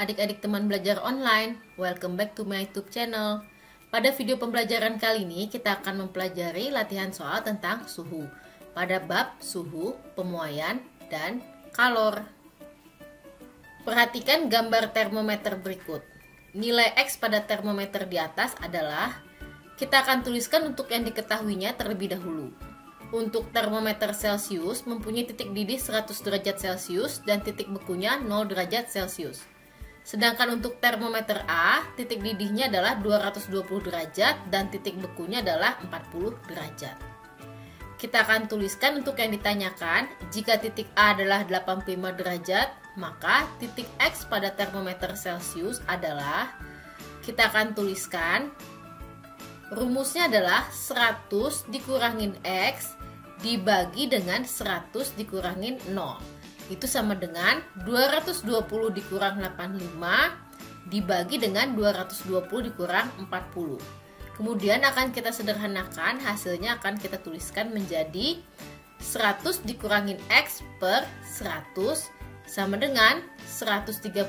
adik-adik teman belajar online. Welcome back to my YouTube channel. Pada video pembelajaran kali ini kita akan mempelajari latihan soal tentang suhu pada bab suhu, pemuaian, dan kalor. Perhatikan gambar termometer berikut. Nilai X pada termometer di atas adalah, kita akan tuliskan untuk yang diketahuinya terlebih dahulu. Untuk termometer Celcius mempunyai titik didih 100 derajat Celcius dan titik bekunya 0 derajat Celcius. Sedangkan untuk termometer A, titik didihnya adalah 220 derajat dan titik bekunya adalah 40 derajat. Kita akan tuliskan untuk yang ditanyakan, jika titik A adalah 85 derajat, maka titik X pada termometer Celcius adalah, kita akan tuliskan, rumusnya adalah 100 dikurangin X dibagi dengan 100 dikurangin 0. Itu sama dengan 220 dikurang 85 dibagi dengan 220 dikurang 40. Kemudian akan kita sederhanakan, hasilnya akan kita tuliskan menjadi 100 dikurangin X per 100 sama dengan 135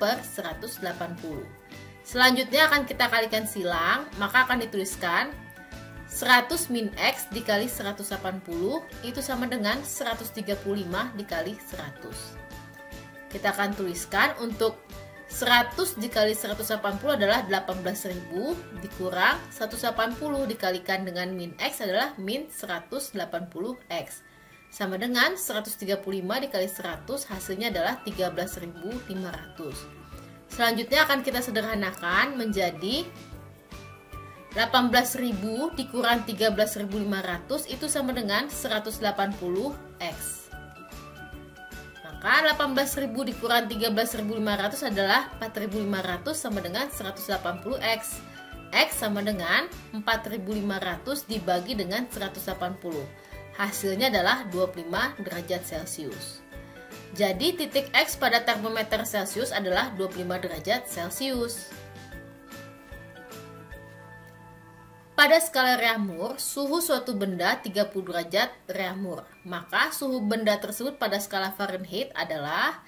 per 180. Selanjutnya akan kita kalikan silang, maka akan dituliskan 100 min X dikali 180 itu sama dengan 135 dikali 100. Kita akan tuliskan untuk 100 dikali 180 adalah 18.000 dikurang 180 dikalikan dengan min X adalah min 180X. Sama dengan 135 dikali 100 hasilnya adalah 13.500. Selanjutnya akan kita sederhanakan menjadi 18.000 dikurang 13.500 itu sama dengan 180X. Maka 18.000 dikurang 13.500 adalah 4.500 sama dengan 180X. X sama dengan 4.500 dibagi dengan 180. Hasilnya adalah 25 derajat Celcius. Jadi titik X pada termometer Celcius adalah 25 derajat Celcius. Pada skala Reaumur, suhu suatu benda 30 derajat Reaumur. Maka suhu benda tersebut pada skala Fahrenheit adalah,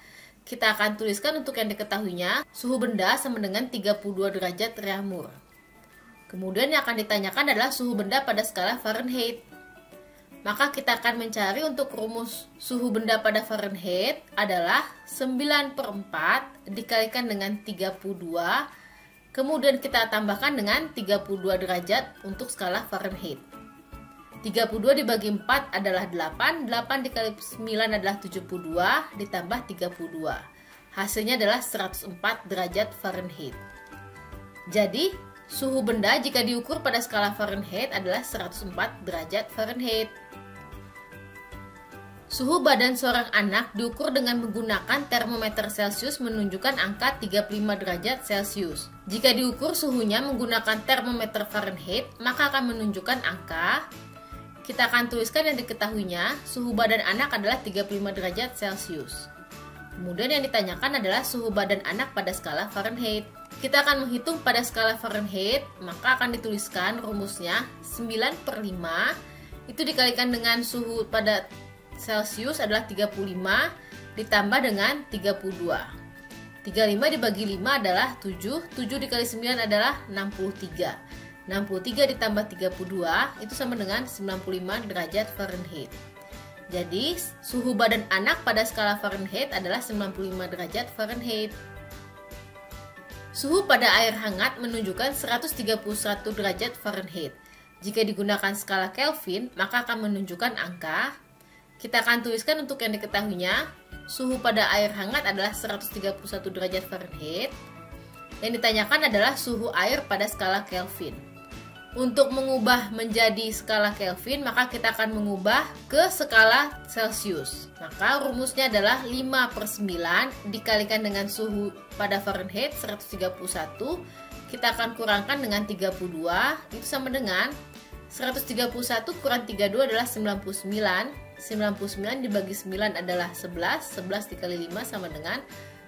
kita akan tuliskan untuk yang diketahuinya, suhu benda sama dengan 32 derajat Reaumur. Kemudian yang akan ditanyakan adalah suhu benda pada skala Fahrenheit. Maka kita akan mencari untuk rumus suhu benda pada Fahrenheit adalah 9/4 dikalikan dengan 32. Kemudian kita tambahkan dengan 32 derajat untuk skala Fahrenheit. 32 dibagi 4 adalah 8, 8 dikali 9 adalah 72, ditambah 32. Hasilnya adalah 104 derajat Fahrenheit. Jadi, suhu benda jika diukur pada skala Fahrenheit adalah 104 derajat Fahrenheit. Suhu badan seorang anak diukur dengan menggunakan termometer Celcius menunjukkan angka 35 derajat Celcius. Jika diukur suhunya menggunakan termometer Fahrenheit, maka akan menunjukkan angka, kita akan tuliskan yang diketahuinya, suhu badan anak adalah 35 derajat Celcius. Kemudian yang ditanyakan adalah suhu badan anak pada skala Fahrenheit. Kita akan menghitung pada skala Fahrenheit, maka akan dituliskan rumusnya 9/5 itu dikalikan dengan suhu pada Celcius adalah 35 ditambah dengan 32. 35 dibagi 5 adalah 7, 7 dikali 9 adalah 63. 63 ditambah 32 itu sama dengan 95 derajat Fahrenheit. Jadi suhu badan anak pada skala Fahrenheit adalah 95 derajat Fahrenheit. Suhu pada air hangat menunjukkan 131 derajat Fahrenheit. Jika digunakan skala Kelvin, maka akan menunjukkan angka, kita akan tuliskan untuk yang diketahuinya, suhu pada air hangat adalah 131 derajat Fahrenheit. Yang ditanyakan adalah suhu air pada skala Kelvin. Untuk mengubah menjadi skala Kelvin, maka kita akan mengubah ke skala Celcius. Maka rumusnya adalah 5/9 dikalikan dengan suhu pada Fahrenheit 131. Kita akan kurangkan dengan 32, itu sama dengan 131 kurang 32 adalah 99. 99 dibagi 9 adalah 11, 11 dikali 5 sama dengan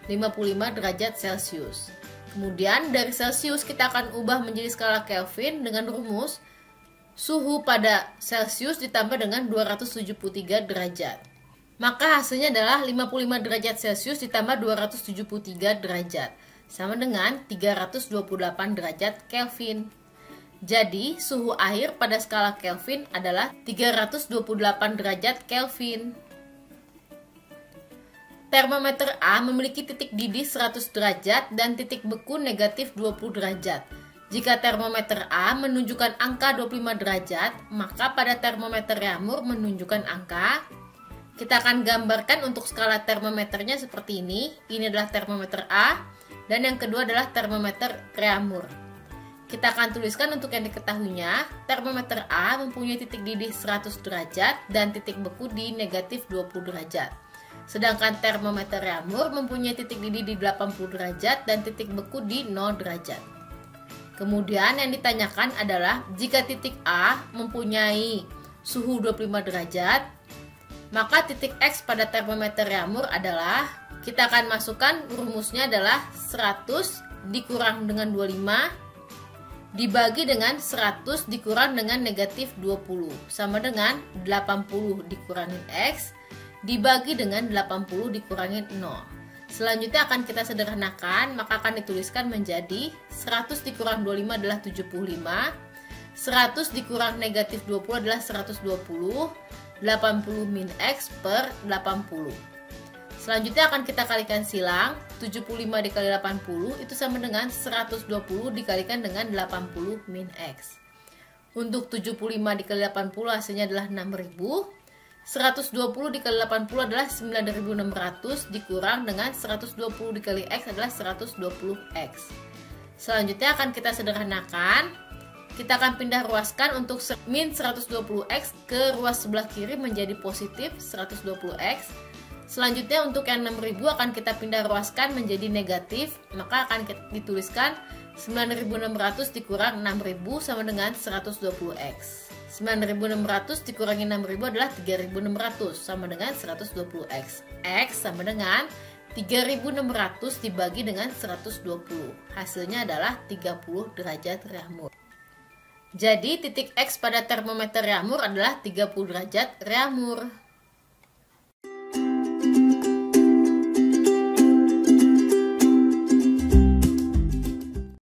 55 derajat Celcius. Kemudian dari Celcius kita akan ubah menjadi skala Kelvin dengan rumus suhu pada Celcius ditambah dengan 273 derajat. Maka hasilnya adalah 55 derajat Celcius ditambah 273 derajat, sama dengan 328 derajat Kelvin. Jadi, suhu air pada skala Kelvin adalah 328 derajat Kelvin. Termometer A memiliki titik didih 100 derajat dan titik beku negatif 20 derajat. Jika termometer A menunjukkan angka 25 derajat, maka pada termometer Reaumur menunjukkan angka. Kita akan gambarkan untuk skala termometernya seperti ini. Ini adalah termometer A, dan yang kedua adalah termometer Reaumur. Kita akan tuliskan untuk yang diketahuinya, termometer A mempunyai titik didih 100 derajat dan titik beku di negatif 20 derajat. Sedangkan termometer Reaumur mempunyai titik didih di 80 derajat dan titik beku di 0 derajat. Kemudian yang ditanyakan adalah jika titik A mempunyai suhu 25 derajat, maka titik X pada termometer Reaumur adalah, kita akan masukkan rumusnya adalah 100 dikurang dengan 25 dibagi dengan 100 dikurang dengan negatif 20 sama dengan 80 dikurangin X dibagi dengan 80 dikurangin 0. Selanjutnya akan kita sederhanakan, maka akan dituliskan menjadi 100 dikurang 25 adalah 75, 100 dikurang negatif 20 adalah 120, 80 min X per 80. Selanjutnya akan kita kalikan silang, 75 dikali 80 itu sama dengan 120 dikalikan dengan 80 min X. Untuk 75 dikali 80 hasilnya adalah 6000. 120 dikali 80 adalah 9600 dikurang dengan 120 dikali X adalah 120X. Selanjutnya akan kita sederhanakan. Kita akan pindah ruaskan untuk min 120X ke ruas sebelah kiri menjadi positif 120X. Selanjutnya untuk yang 6000 akan kita pindah ruaskan menjadi negatif, maka akan dituliskan 9600 dikurang 6000 sama dengan 120X. 9600 dikurangi 6000 adalah 3600 sama dengan 120X. X sama dengan 3600 dibagi dengan 120. Hasilnya adalah 30 derajat Reaumur. Jadi titik X pada termometer Reaumur adalah 30 derajat Reaumur.